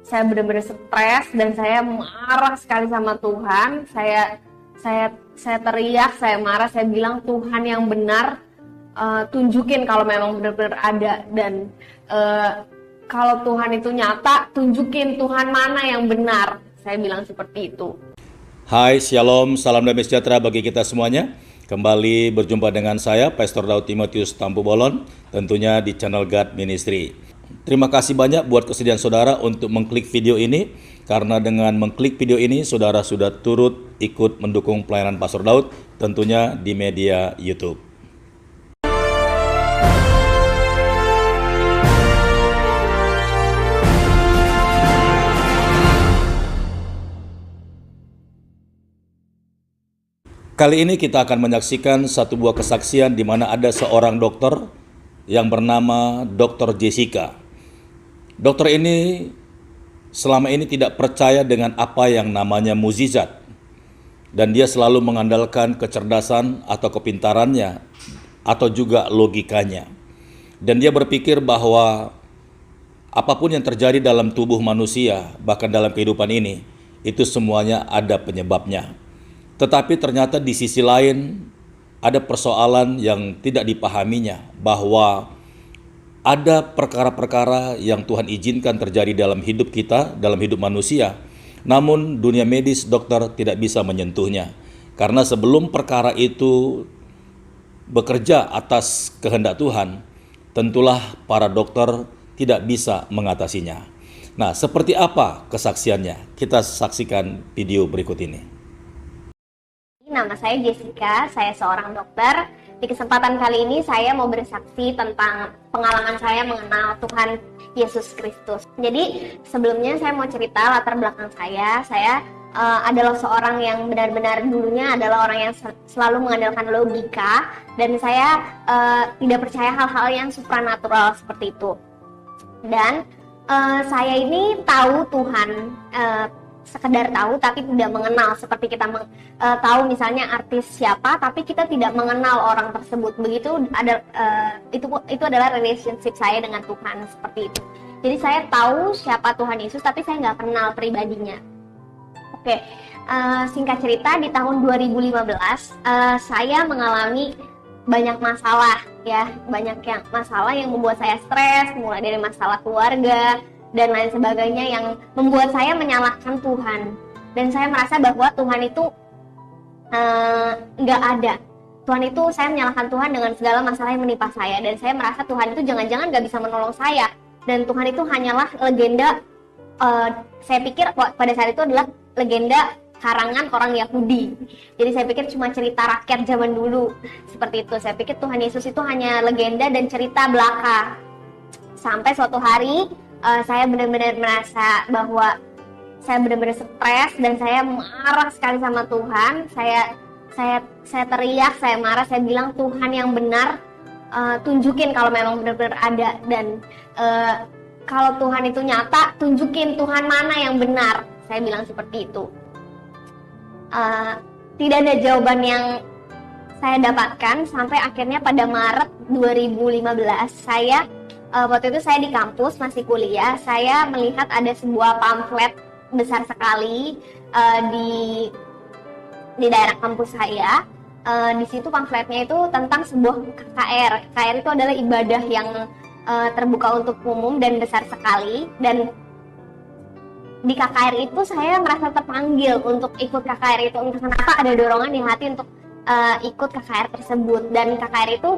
saya benar-benar stres dan saya marah sekali sama Tuhan. Saya teriak, saya marah, saya bilang Tuhan yang benar, tunjukin kalau memang benar-benar ada, dan kalau Tuhan itu nyata, tunjukin Tuhan mana yang benar. Saya bilang seperti itu. Hai, Shalom, salam damai sejahtera bagi kita semuanya. Kembali berjumpa dengan saya, Pastor Daud Timotius Tampu Bolon, tentunya di channel God Ministry. Terima kasih banyak buat kesediaan saudara untuk mengklik video ini, karena dengan mengklik video ini, saudara sudah turut ikut mendukung pelayanan Pastor Daud, tentunya di media YouTube. Kali ini kita akan menyaksikan satu buah kesaksian di mana ada seorang dokter yang bernama Dr. Jessica. Dokter ini selama ini tidak percaya dengan apa yang namanya mukjizat, dan dia selalu mengandalkan kecerdasan atau kepintarannya atau juga logikanya. Dan dia berpikir bahwa apapun yang terjadi dalam tubuh manusia, bahkan dalam kehidupan ini, itu semuanya ada penyebabnya. Tetapi ternyata di sisi lain ada persoalan yang tidak dipahaminya, bahwa ada perkara-perkara yang Tuhan izinkan terjadi dalam hidup kita, dalam hidup manusia, namun dunia medis, dokter tidak bisa menyentuhnya. Karena sebelum perkara itu bekerja atas kehendak Tuhan, tentulah para dokter tidak bisa mengatasinya. Nah, seperti apa kesaksiannya? Kita saksikan video berikut ini. Nama saya Jessica, saya seorang dokter. Di kesempatan kali ini saya mau bersaksi tentang pengalaman saya mengenal Tuhan Yesus Kristus. Jadi sebelumnya saya mau cerita latar belakang saya. Saya adalah seorang yang benar-benar dulunya adalah orang yang selalu mengandalkan logika, dan saya tidak percaya hal-hal yang supranatural seperti itu. Dan saya ini tahu Tuhan, sekedar tahu tapi tidak mengenal, seperti kita tahu misalnya artis siapa tapi kita tidak mengenal orang tersebut. Begitu ada itu adalah relationship saya dengan Tuhan, seperti itu. Jadi saya tahu siapa Tuhan Yesus tapi saya nggak kenal pribadinya. Oke, singkat cerita di tahun 2015 saya mengalami banyak masalah ya, masalah yang membuat saya stres, mulai dari masalah keluarga dan lain sebagainya yang membuat saya menyalahkan Tuhan. Dan saya merasa bahwa Tuhan itu nggak ada. Tuhan itu, saya menyalahkan Tuhan dengan segala masalah yang menimpa saya. Dan saya merasa Tuhan itu jangan-jangan nggak bisa menolong saya. Dan Tuhan itu hanyalah legenda, saya pikir pada saat itu adalah legenda karangan orang Yahudi. Jadi saya pikir cuma cerita rakyat zaman dulu. Seperti itu, saya pikir Tuhan Yesus itu hanya legenda dan cerita belaka. Sampai suatu hari, saya benar-benar merasa bahwa saya benar-benar stres dan saya marah sekali sama Tuhan. Saya teriak, saya marah, saya bilang Tuhan yang benar, tunjukin kalau memang benar-benar ada, dan kalau Tuhan itu nyata, tunjukin Tuhan mana yang benar. Saya bilang seperti itu. Tidak ada jawaban yang saya dapatkan sampai akhirnya pada Maret 2015 waktu itu saya di kampus masih kuliah, saya melihat ada sebuah pamflet besar sekali di daerah kampus saya. Di situ pamfletnya itu tentang sebuah KKR. KKR itu adalah ibadah yang terbuka untuk umum dan besar sekali. Dan di KKR itu saya merasa terpanggil untuk ikut KKR itu. Entah kenapa ada dorongan di hati untuk ikut KKR tersebut. Dan KKR itu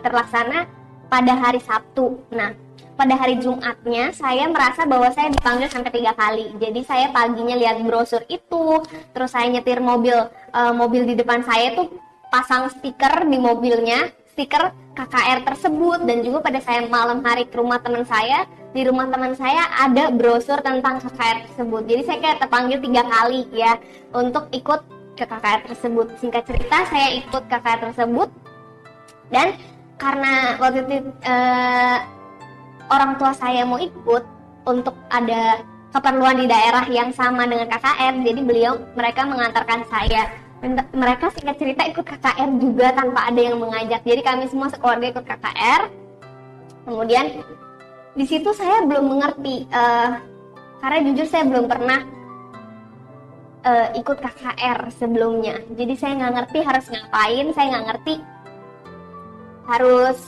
terlaksana pada hari Sabtu. Nah, pada hari Jumatnya saya merasa bahwa saya dipanggil sampai 3 kali. Jadi saya paginya lihat brosur itu, terus saya nyetir mobil di depan saya tuh pasang stiker di mobilnya, stiker KKR tersebut. Dan juga pada saya malam hari ke rumah teman saya, di rumah teman saya ada brosur tentang KKR tersebut. Jadi saya kayak terpanggil 3 kali ya untuk ikut ke KKR tersebut. Singkat cerita, saya ikut KKR tersebut, dan karena waktu itu orang tua saya mau ikut untuk ada keperluan di daerah yang sama dengan KKR, jadi mereka mengantarkan saya. Mereka singkat cerita ikut KKR juga tanpa ada yang mengajak. Jadi kami semua sekeluarga ikut KKR. Kemudian di situ saya belum mengerti karena jujur saya belum pernah ikut KKR sebelumnya. Jadi saya nggak ngerti harus ngapain, saya nggak ngerti harus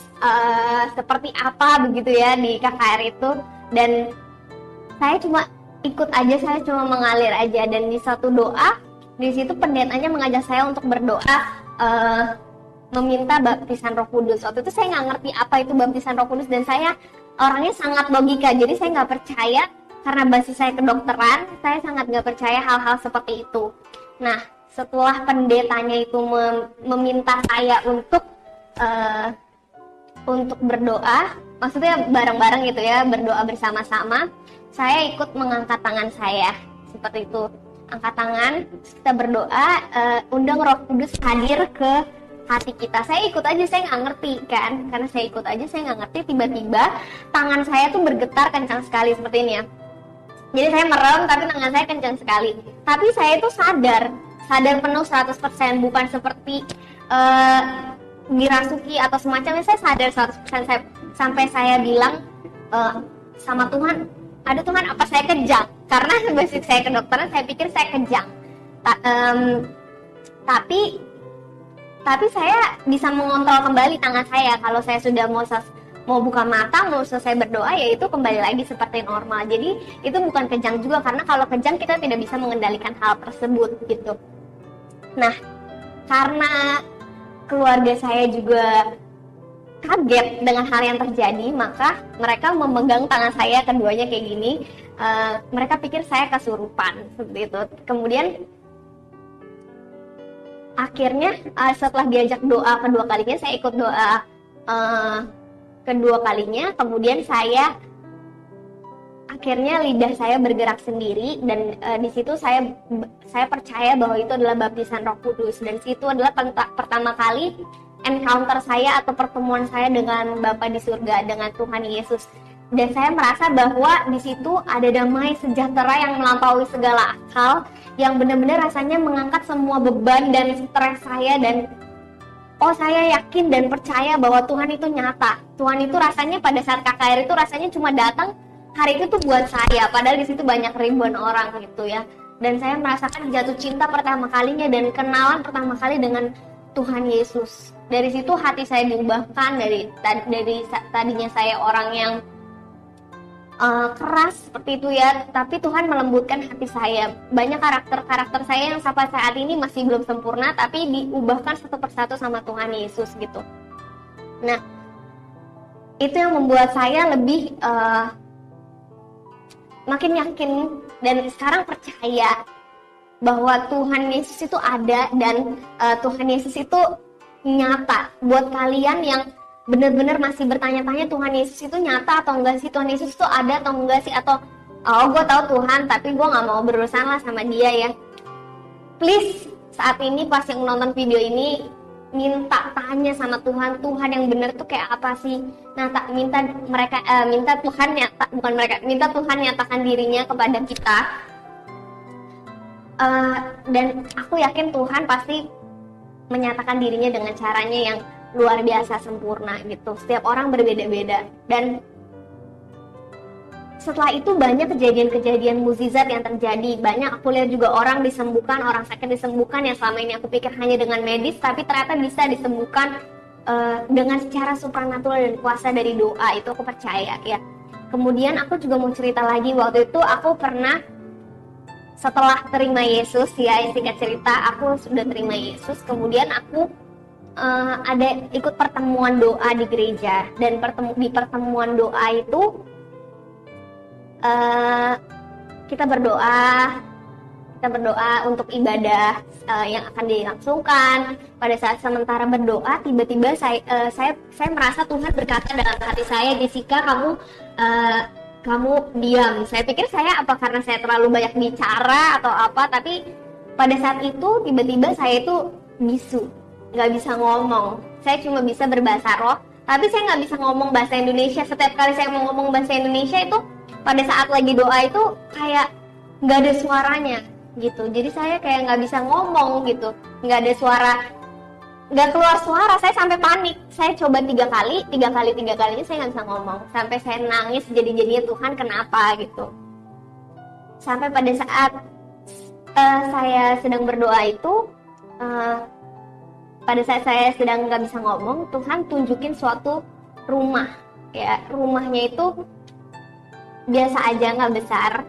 seperti apa begitu ya di KKR itu. Dan saya cuma ikut aja, saya cuma mengalir aja. Dan di satu doa, di situ pendetanya mengajak saya untuk berdoa meminta baptisan Roh Kudus. Waktu itu saya nggak ngerti apa itu baptisan Roh Kudus, dan saya orangnya sangat logika, jadi saya nggak percaya. Karena basis saya kedokteran, saya sangat nggak percaya hal-hal seperti itu. Nah, setelah pendetanya itu meminta saya untuk berdoa, maksudnya bareng-bareng gitu ya, berdoa bersama-sama, saya ikut mengangkat tangan saya, seperti itu. Angkat tangan, kita berdoa, undang Roh Kudus hadir ke hati kita. Saya ikut aja, saya nggak ngerti kan, karena saya ikut aja, saya nggak ngerti. Tiba-tiba tangan saya tuh bergetar kencang sekali seperti ini ya. Jadi saya merem, tapi tangan saya kencang sekali. Tapi saya itu sadar penuh 100%, bukan seperti dirasuki atau semacamnya. Saya sadar 100%, sampai saya bilang sama Tuhan, ada Tuhan, apa saya kejang? Karena basic saya kedokteran, saya pikir saya kejang. Tapi saya bisa mengontrol kembali tangan saya. Kalau saya sudah mau buka mata, mau selesai berdoa, ya itu kembali lagi seperti normal. Jadi itu bukan kejang juga, karena kalau kejang kita tidak bisa mengendalikan hal tersebut gitu. Nah, karena keluarga saya juga kaget dengan hal yang terjadi, maka mereka memegang tangan saya keduanya kayak gini. Mereka pikir saya kesurupan seperti itu. Kemudian akhirnya setelah diajak doa kedua kalinya, saya ikut doa kedua kalinya. Kemudian saya akhirnya lidah saya bergerak sendiri, dan di situ saya percaya bahwa itu adalah baptisan Roh Kudus. Dan situ adalah pertama kali encounter saya atau pertemuan saya dengan Bapa di surga, dengan Tuhan Yesus. Dan saya merasa bahwa di situ ada damai sejahtera yang melampaui segala akal, yang benar-benar rasanya mengangkat semua beban dan stres saya. Dan saya yakin dan percaya bahwa Tuhan itu nyata. Tuhan itu rasanya pada saat KKR itu rasanya cuma datang hari itu tuh buat saya, padahal di situ banyak ribuan orang gitu ya. Dan saya merasakan jatuh cinta pertama kalinya dan kenalan pertama kali dengan Tuhan Yesus. Dari situ hati saya diubahkan. Dari tadinya saya orang yang keras seperti itu ya, tapi Tuhan melembutkan hati saya. Banyak karakter saya yang sampai saat ini masih belum sempurna, tapi diubahkan satu persatu sama Tuhan Yesus gitu. Nah, itu yang membuat saya lebih makin yakin dan sekarang percaya bahwa Tuhan Yesus itu ada, dan Tuhan Yesus itu nyata. Buat kalian yang benar-benar masih bertanya-tanya Tuhan Yesus itu nyata atau enggak sih, Tuhan Yesus itu ada atau enggak sih, atau gue tahu Tuhan tapi gue nggak mau berurusan lah sama dia ya, please saat ini pas yang menonton video ini minta tanya sama Tuhan, Tuhan yang benar tuh kayak apa sih. Nah, minta Tuhan nyatakan dirinya kepada kita. Dan aku yakin Tuhan pasti menyatakan dirinya dengan caranya yang luar biasa sempurna gitu. Setiap orang berbeda-beda, dan setelah itu banyak kejadian-kejadian mukjizat yang terjadi. Banyak aku lihat juga orang disembuhkan, orang sakit disembuhkan, yang selama ini aku pikir hanya dengan medis, tapi ternyata bisa disembuhkan dengan secara supranatural dan kuasa dari doa. Itu aku percaya ya. Kemudian aku juga mau cerita lagi, waktu itu aku pernah setelah terima Yesus ya, singkat cerita aku sudah terima Yesus, kemudian aku ada ikut pertemuan doa di gereja. Dan di pertemuan doa itu kita berdoa untuk ibadah yang akan dilangsungkan. Pada saat sementara berdoa, tiba-tiba saya merasa Tuhan berkata dalam hati saya, Jessica, kamu diam. Saya pikir karena saya terlalu banyak bicara atau apa, tapi pada saat itu tiba-tiba saya itu bisu, nggak bisa ngomong. Saya cuma bisa berbahasa roh, tapi saya nggak bisa ngomong bahasa Indonesia. Setiap kali saya mau ngomong bahasa Indonesia itu pada saat lagi doa itu kayak nggak ada suaranya gitu. Jadi saya kayak nggak bisa ngomong gitu, nggak ada suara, nggak keluar suara. Saya sampai panik. Saya coba 3 kalinya saya nggak bisa ngomong, sampai saya nangis jadi-jadinya, Tuhan kenapa gitu. sampai pada saat saya sedang berdoa itu, pada saat saya sedang nggak bisa ngomong, Tuhan tunjukin suatu rumah. Ya, rumahnya itu biasa aja, nggak besar,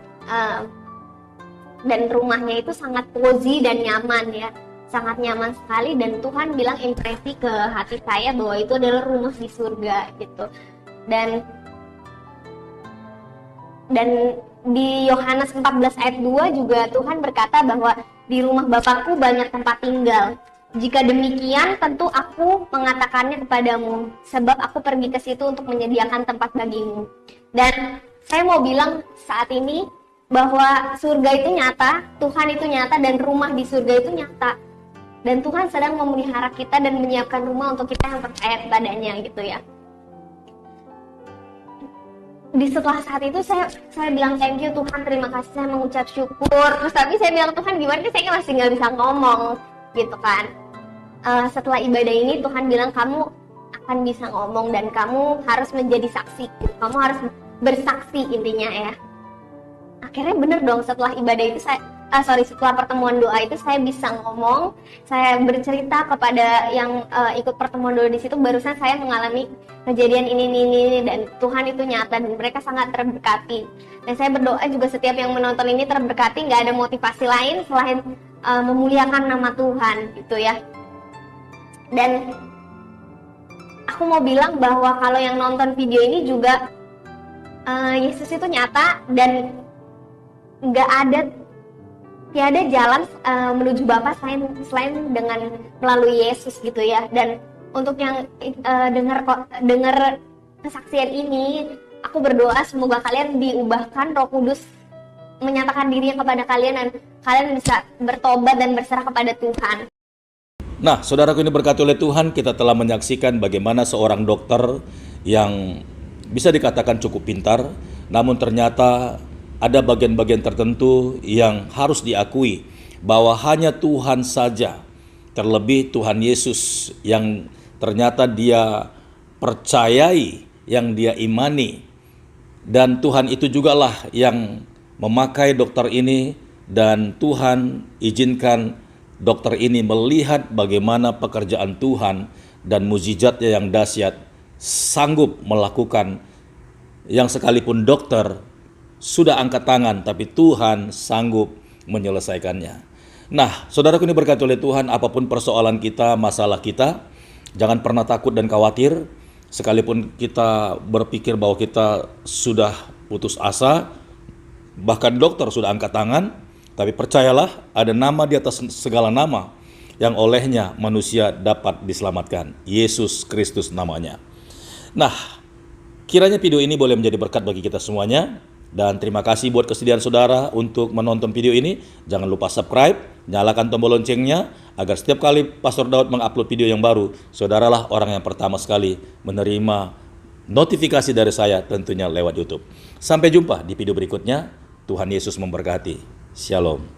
dan rumahnya itu sangat cozy dan nyaman ya, sangat nyaman sekali. Dan Tuhan bilang impresi ke hati saya bahwa itu adalah rumah di surga gitu. Dan di Yohanes 14 ayat 2 juga Tuhan berkata bahwa di rumah Bapakku banyak tempat tinggal. Jika demikian, tentu aku mengatakannya kepadamu, sebab aku pergi ke situ untuk menyediakan tempat bagimu. Dan saya mau bilang saat ini bahwa surga itu nyata, Tuhan itu nyata, dan rumah di surga itu nyata. Dan Tuhan sedang memelihara kita dan menyiapkan rumah untuk kita yang percaya kepadanya gitu ya. Setelah saat itu saya bilang thank you Tuhan, terima kasih, saya mengucap syukur. Terus tapi saya bilang, Tuhan gimana nih, saya masih nggak bisa ngomong gitu kan. Setelah ibadah ini Tuhan bilang kamu akan bisa ngomong dan kamu harus menjadi saksi, kamu harus bersaksi intinya ya. Akhirnya bener dong, setelah ibadah itu setelah pertemuan doa itu saya bisa ngomong, saya bercerita kepada yang ikut pertemuan doa di situ, barusan saya mengalami kejadian ini dan Tuhan itu nyata dan mereka sangat terberkati. Dan saya berdoa juga setiap yang menonton ini terberkati, nggak ada motivasi lain selain memuliakan nama Tuhan gitu ya. Dan aku mau bilang bahwa kalau yang nonton video ini juga Yesus itu nyata dan tiada jalan menuju Bapa selain dengan melalui Yesus gitu ya. Dan untuk yang dengar kesaksian ini, aku berdoa semoga kalian diubahkan, Roh Kudus menyatakan dirinya kepada kalian dan kalian bisa bertobat dan berserah kepada Tuhan. Nah, saudaraku ini berkati oleh Tuhan, kita telah menyaksikan bagaimana seorang dokter yang bisa dikatakan cukup pintar, namun ternyata ada bagian-bagian tertentu yang harus diakui bahwa hanya Tuhan saja, terlebih Tuhan Yesus yang ternyata dia percayai, yang dia imani. Dan Tuhan itu jugalah yang memakai dokter ini, dan Tuhan izinkan dokter ini melihat bagaimana pekerjaan Tuhan dan mukjizatnya yang dahsyat, sanggup melakukan yang sekalipun dokter sudah angkat tangan, tapi Tuhan sanggup menyelesaikannya. Nah, saudaraku ini berkati oleh Tuhan, apapun persoalan kita, masalah kita, jangan pernah takut dan khawatir. Sekalipun kita berpikir bahwa kita sudah putus asa, bahkan dokter sudah angkat tangan, tapi percayalah ada nama di atas segala nama yang olehnya manusia dapat diselamatkan. Yesus Kristus namanya. Nah, kiranya video ini boleh menjadi berkat bagi kita semuanya. Dan terima kasih buat kesediaan saudara untuk menonton video ini. Jangan lupa subscribe, nyalakan tombol loncengnya, agar setiap kali Pastor Daud mengupload video yang baru, saudaralah orang yang pertama sekali menerima notifikasi dari saya, tentunya lewat YouTube. Sampai jumpa di video berikutnya. Tuhan Yesus memberkati. Shalom.